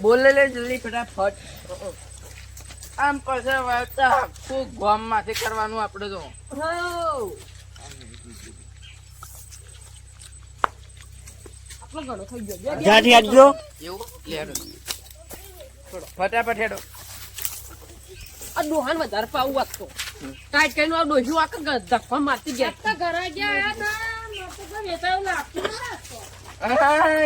બોલે લે જલ્દી ફટાફટ. આમ પછી વાળતા આખું ગામ માંથી કરવાનું આપડે તો. ફટાફટ હેડો. આ ડોહાન વધારે પાવું વાગતો કાંઈ કઈ નું ડોહ્યું આખા ધક્કા મારતી ગયા ઘરે ગયા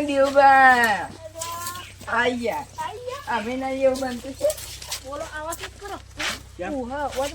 દેવબા આયા અમે ના એવું બનતું છે. બોલો આવા શું કરો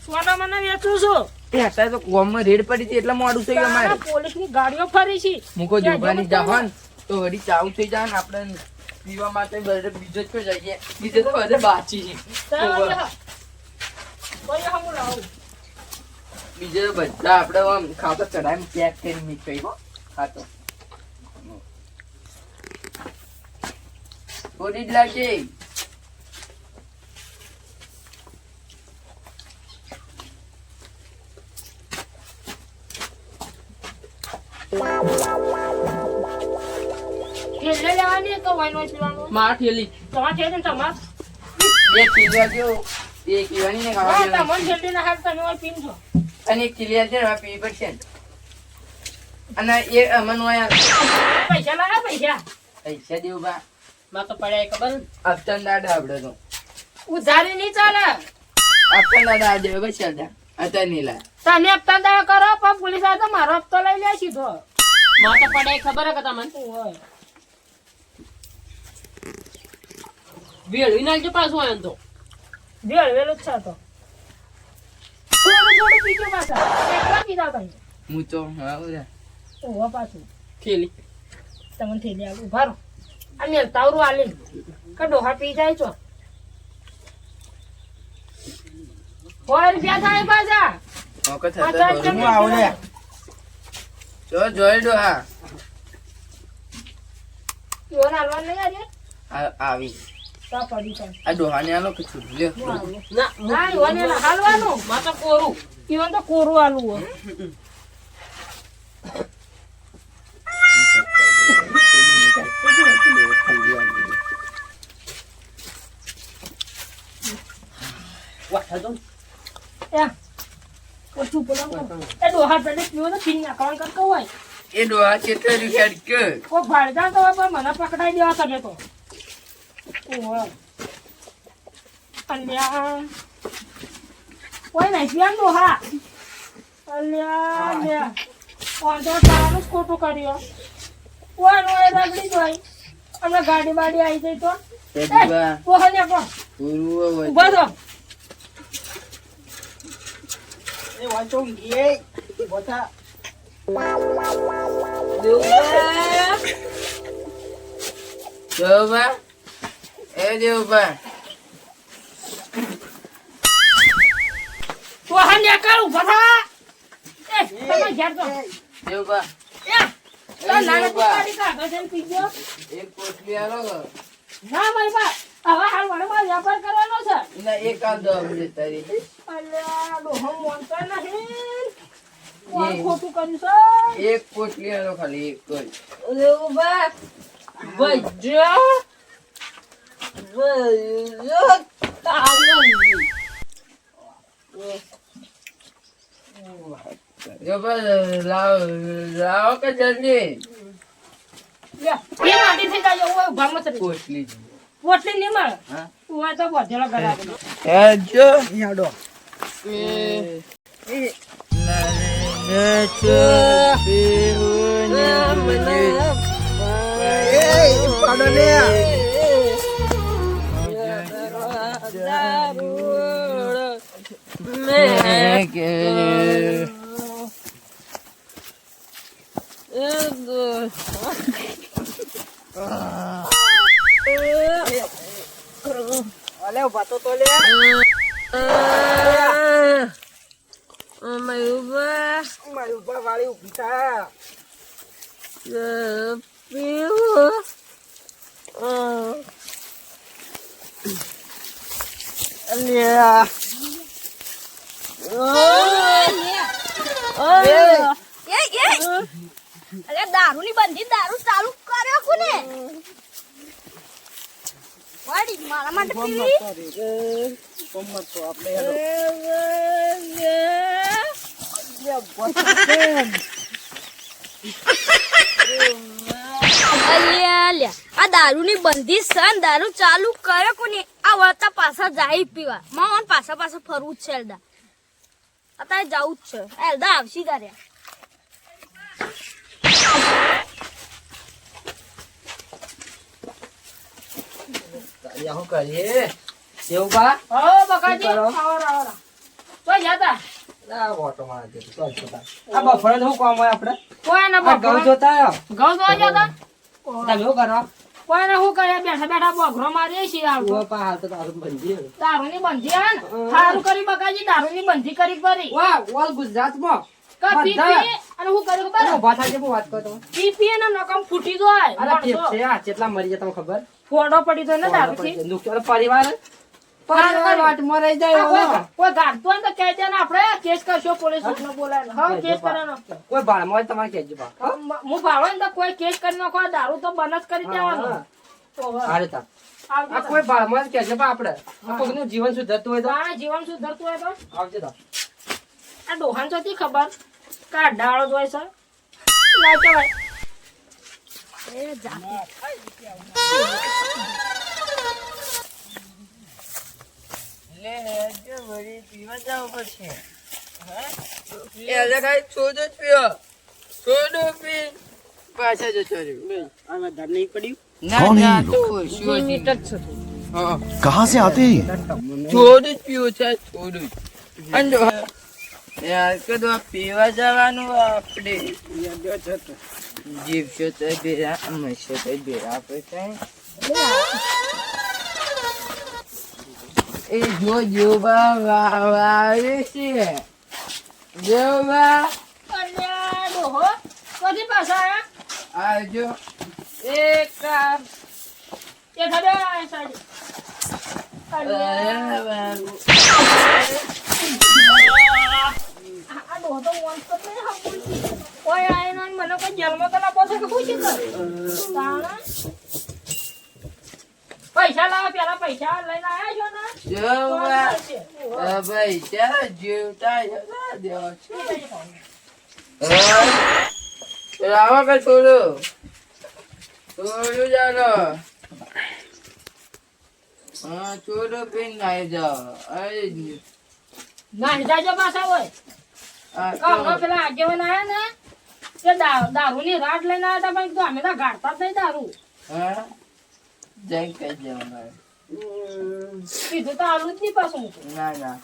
સોના મને વેચું છું અત્યારે તો ગામમાં રેડ પડી હતી એટલે મોડું થઈ ગયું અમારે. પોલીસ ની ગાડીઓ ફરી છે મૂકો જોવાની જાહન તો વળી ચાલુ થઈ જાય ને આપણે પીવા માટે બીજો જ જઈએ. બીજે તો બધે બાચી છે. બીજે તો બધા આપડે આમ ખાતો ચડાય પેક કરી મીઠાઈ ખાતો થોડી જ લાગે. મારા થેલી તમારે થેલી તમારે બે કિલિયા જો એ કીવાની ને ખાવા તમને થેલી ના હાલ તમે પીન છો અને એક કિલિયા છે ને પી પડશે અને એ અમન પૈસા લાયા પૈસા દેવું બા માં તો પડ્યા ખબર અફતન દાડા આપડે તો ઉધારી નહીં ચાલે અફતન દાડા આ દેવે બસ ચાલતા અત્યારે નહીં લાય તમે હપ્તા દા કરો પણ પોલીસ આવે તો મારો હપ્તો લઈ લે સીધો માં તો પડ્યા ખબર કે તમને વેળવી નાખજો પાછું આયન તો વેળવેલું જ છે તો થોડું થોડું પીજો પાછા એકલા પીધા તમે હું તો હા ઓવા પાછું થેલી તમને થેલી આલું ઉભા રહો આ મેલતાવરું આલી કે ડોહા પી જાય છો 100 રૂપિયા થાય પાછા ઓકે થતા હું આવું ને જો જોઈ દો હા યોન આલવા નહીં આજે આવી તા પડી છે આ ડોહાને આલો કે છૂટ લ્યો ના ના યોને હાલવાનું માતા કોરું યોન તો કોરું આલું હો વાઠા દો એ ઓછું બોલાવ એ ડોહા પેલે પીવો તો પીન નાખવાનું કરતો હોય એ ડોહા કેટલા રૂપિયા કે કો ભાડજા તો પણ મને પકડાઈ દેવા તમે તો ઓહ અલ્યા કોઈ નહીં પીવાનું ડોહા અલ્યા લે ઓંધો તારું ખોટું કર્યો ઓનો એ રગડી જોઈ અમે ગાડી બાડી આવી જઈ તો ઓહને કો ઉભા થો એ વાંચો ગયે બોતા દેવબા એ દેવબા ઓહને કર ઉભા થા એ તમે ઘેર તો દેવબા એ નાના પીડી કા ગજન પીજો એક પોટલી આલો ના મારી બા હવે હાલ મને વ્યાપાર કરવાનો છે ના એક આ દો મિનિટ તારી અલ્યા ડોહો મોનતા નહીં કોણ ખોટું કર્યું છે એક પોટલી આલો ખાલી એક જ દેવબા વજો દેવબા લાવો કે જલ્દી લે એ માટી થઈ જાય ઓય ભાગમાં ચડી પોટલી પોટલી નહીં મળે હા ઓય તો બધેલો ગરાબો એ જો યાડો અલે વાતો તો લે માયુબા વાળી ઉભી થા અલ્યા દારૂ ની બંધી દારૂ ચાલુ કર્યો કોને તારી મારા માટે પીવી અલ્યા લ્યા આ દારૂની બંધી છે ને દારૂ ચાલુ કરે કોની આ વળતા પાછા જાય પીવા માન પાછા ફરવું જ છે એલદા અત્યારે જવું જ છે એલદા આવશી તારે શું કરીએ એવું બા હો બકાજી આવો તો જાતા આ ઓટો મારા દે તો છોટા આ બફળ શું કામ હોય આપણે કોઈ ના આ ઘઉં જોતા આયો ઘઉં તો જાતા તમે શું કરો કોઈ ના હું કરે બેઠા બેઠા બોઘરો મારીએ છીએ આવતો ઓ પા હાલ તો તારું બંધી દારૂની બંધી હે ને સારું કરી બકાજી દારૂની બંધી કરી ફરી વાહ ઓલ ગુજરાતમાં કા પી પી અને હું કર્યું ખબર ઉભા થાય છે વાત કરો તમે પી પી ને નકમ ફૂટી જાય અરે કેપ છે આ કેટલા મરી જાય તમને ખબર ફોડો પડી તો ને દારૂથી નુકસાન પરિવાર વાટમાં રહી જાય કોઈ ગાડતો હોય તો કહેજે ને આપણે કેસ કરશો પોલીસ ને બોલાય હા કેસ કરવાનો કોઈ બાળમાં હોય તમારે કહેજો બા હું ભાડો ને તો કોઈ કેસ કરી નાખો આ દારૂ તો બંધ જ કરી દેવાનો હારે તા આ કોઈ બાળમાં જ કહેજો બા આપણે કોઈનું જીવન સુધરતું હોય તો જીવન સુધરતું હોય તો આવજે તા આ ડોહાન ચોથી ખબર કા ડાળો જ હોય સર ના કહેવાય એ જા લે જો વળી પીવા જાવ પછી હે એ લે કાઈ છોડો જ પીઓ છોડો પી પાછા જતો રહ્યો આમાં ધાર નહીં પડ્યું ના ના તો શું મિનિટ જ છે હા कहाँ से आते हैं છોડો જ પીવો છે છોડો જ અંડો યાર કદો પીવા જવાનું આપણે જીવશો તો બેરા મરશો તો બેરા આપણે એ જો બા વાવે છે જો બા અલ્યા ડોહો કદી પાછા આયા આજો એક કામ એ ખડે આ સાડી આ ડોહો તો વોન્સ તો નહીં હંબુલતી ઓય આય ના મને કોઈ જેલમાં તો ના પોસે કે પૂછી કર તાણા પૈસા લાવ પેલા પૈસા લઈને આયા છો ને જો બા ભાઈ ચા જીવતા દેવા રાવા કે છોડો છોડું જાનો હા છોડો પીન નાઈ જાઓ અરે ના જાજો પાછા હોય કામ પેલા આગેવાન આયા ને તે દારૂની રાટ લઈને આયા તા પણ કીધું અમે તો ગાડતા જ નહીં દારૂ હા જઈ કઈ જવાનું કીધું તો આલુ જ નહીં પાછું ના ના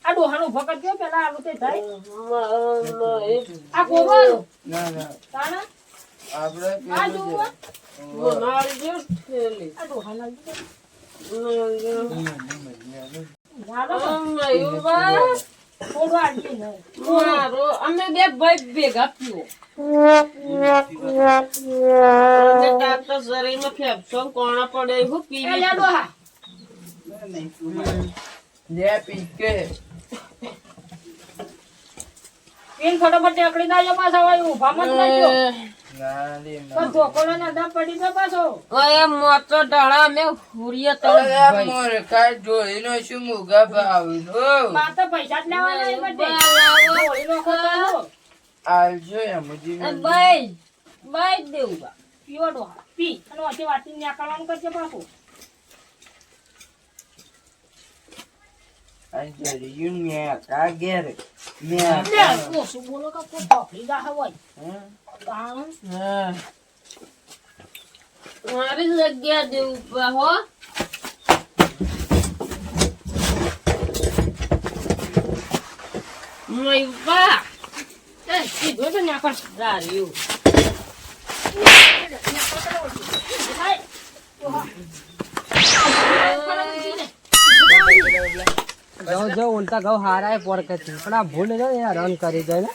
આ ડોહાનો ઉભો કરી દો પેલા આલુ તે થાય આ ગોબર ના ના તાણા આપણે આ જુઓ બોલાવી આ ડોહાના થોડું આડજી ને અમે બે ભાઈ ભેગા પીવો ડાક્ટર શરીરમાં ફેફસો કોણા પડે એવું એ પીવી લે ડોહા લે પીકે પીન ફટાફટ ટેકડી દાજો પાછા હોય ઊભા મત રહેજો ના લે તો ધોકોલો ના દમ પડી જાય પાછો ઓય મોટો ઢળા અમે હુરિયા તળે અરે મોર કાઈ જોઈનો શું મુગા ભાવનો માર તો પૈસા જ લેવાના એ માટે ગોળી નો ખોટો આવજો એમ જીવન બાઈ દેવું બા પીવો ડોહા પી અને ઓછી વાતી નીકળવાનું કરજે પાછું અંજરી મે કા ઘેર મે લે ઓછું બોલો કે કોઈ ઢોકળી ગા હોય તાણ હા મારી જગ્યા દેવું બા હો મય બા એ કીધું તો નીકળ દાર્યું હાય ડોહા ઘઉં જો ઉલટા ઘઉં હારા પડકે છે પણ આ ભૂલ જો યાર રન કરી જાય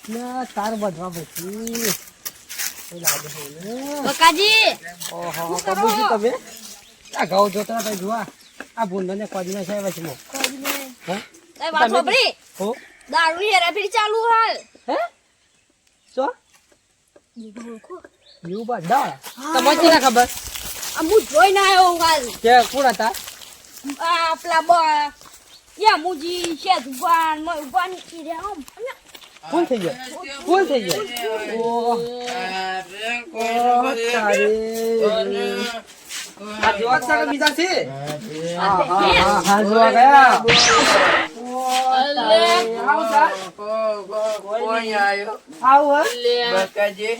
ને તાર બધવા પછી બકાજી ઓહો કબૂલ છું તમે આ ઘઉં જોતા ભાઈ જોવા આ ભૂલ ને કદીને છે પછી મો એ વાત સાંભળી હો દારૂની હેરાફેરી ચાલુ હાલ હે શું યુ બડા તમને ના ખબર હું જોઈને આવ્યો હાલ કે કોણ હતા આ પેલા યામુજી છે દુકાન માં ઉભા નીકળી રહ્યા આમ કોણ થઈ ગયો કોણ થઈ ગયો ઓહ આ જોવા સારા બીજા છે હા જોવા ગયા કોણ આયો આવો બકાજી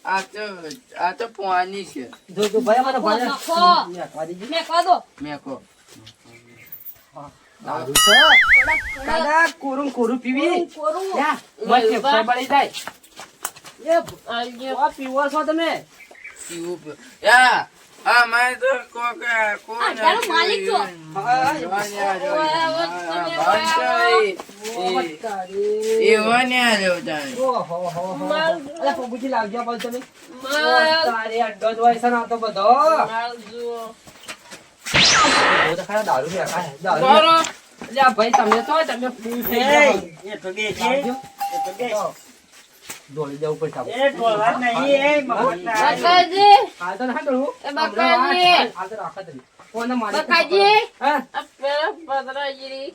આ તો પોવાની છે જો ભાઈ અમારા ભાઈ નાખો. વાડી જી મેં કહો દો મેકો દારૂ છે દાદા કોરું પીવી કોરું યા મત બળી જાય એ પીવો છો તમે પીવું યા હા મારે તો કોણ તારો માલિક છો. દારૂ ભાઈ તમે તો તમે દોડી જવું પડશે બકાજી હાલ તો ના ડોળું એ બકાજી હાલ તો રાખત નહીં કોને મારી બકાજી હા આ પેલા પતરાજીરી.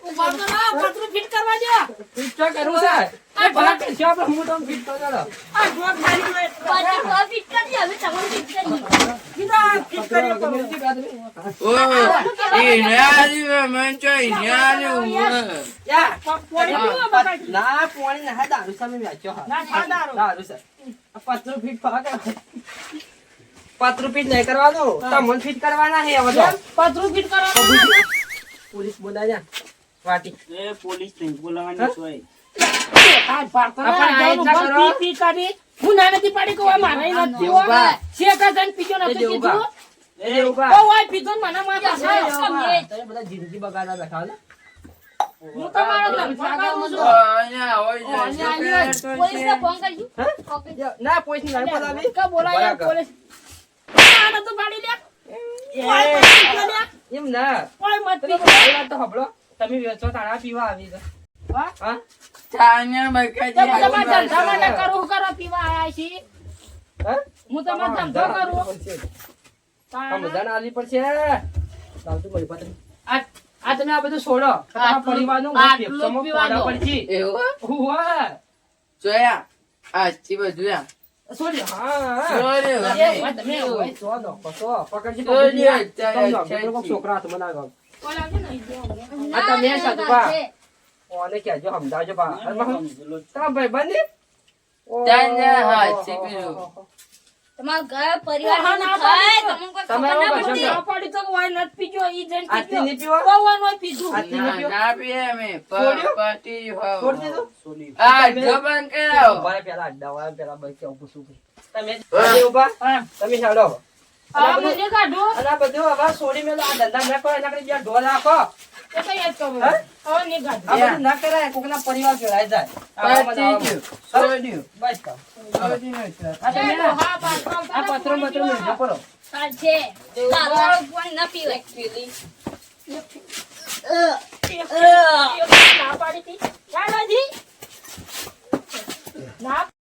ઉભા તો ના, પતરું ફિટ કરવા દો. ફિટ કરવું છે એ ભલા કરશો આપણે હું તમને ફિટ કરી દઉં આ ડોક ખાલી હોય. પાછી તો ફિટ કરી હવે તમને ફિટ કરી કીધા ફિટ કરી આપો. યા પોણી પીવો બકાજી. ના પોણી ના દારૂ સામે વ્યાચ્યો હા ના, ના દારૂ. દારૂ છે આ પતરું ફિટ પતરું ફિટ નહીં કરવાનું તમને ફિટ કરવાના છે હવે તો પતરું ફિટ કરવા દો. પોલીસ બોલાવ્યા વાટી આ પાતળા આપણે આ જવાનું એટલા બસ કરો. પી કરી. હું ના નથી પાડી કે મારે નથી પીવો. દેવબા. શેકા જઈને પીજો નથી એ દેવબા. કીધું. એ દેવબા. ઓ વાય પીધો ને મને માથા હા, ખાય. સમજે. તમે બધા જિંદગી બગાડવા બેઠા ને હું તમારો ધંધા કરું છું. પોલીસને ફોન કરજો હા? ઓકે ના પોલીસ ની લાઈન બોલાવી કા બોલાય બરાબર. પોલીસ. આ નતું પાડી લે. ઓય મત પીજો લે. એમ ના ઓય મત તમે પીજો. મારી વાત તો સાંભળો તમે વેચો તાણા પીવા આવી છે હા? હા તે બધા મારા ધંધા માટે કરું કરો પીવા આયા છીએ. હા? હું તમારો ધંધો કરું. સમજણ આલી પડશે ચાલતું કોઈ પતરી આ તમે આ બધું છોડો તમારા પરિવારનું આટલું ફેફસામાં પીવાનું. પોડા પડશે એવું ઉવ્વા. જોયા આજથી બધું આમ છોડ્યો. હા છોડ્યો. એ ભાઈ તમે હોય તો નોખો તો. પકડજી છોડ્યો. પકડજી. ચાલ, તમને ચાલ, પેલો કોક ચાલ. છોકરા હાથ બનાવ્યો ઓલા છે ને ઈ જો. આ તમે સાધુબા ઓને કહેજો સમજાવજો બા તમારા ભાઈ બની ચાલ, હાથથી પીલું. તમારા ઘર પરિવાર હા, ના થાય પાડી તમને કોઈ તમે ખબર ના આવો પડતી પાછો. આ પાડી તો ઓય નત પીજો ઈ જઈને આજથી નહીં પીજો. પીવો? ઓય નોય પીધું. આજથી નહીં પીવો? ના પીએ અમે છોડ્યું? પાટી છોડી દીધું આ બંધ કરાવો ઉભા પેલા અડ્ડા વાળા પેલા બસ કેવું પૂછું તમે તમે ઉભા હા. તમે હેડો આ મુજે કાઢો. અને આ બધું હવે છોડી મેલો આ ધંધા ના કરો એના કરી બે ઢોલ રાખો એ તો યાદ કરો. હા? હવે નહીં કાઢો. આ બધું ના કરાય કોકના પરિવાર જોડાઈ જાય આવા બધા પાટી આવા. છોડ્યું બસ તો. છોડ્યું નથી. આ તમે ના હા, પાછો આ પત્રો બત્રો મેળજો કરો ચાલશે દારૂ પણ ના પીવાય ના પાડી હતી. ચાલો જી. ના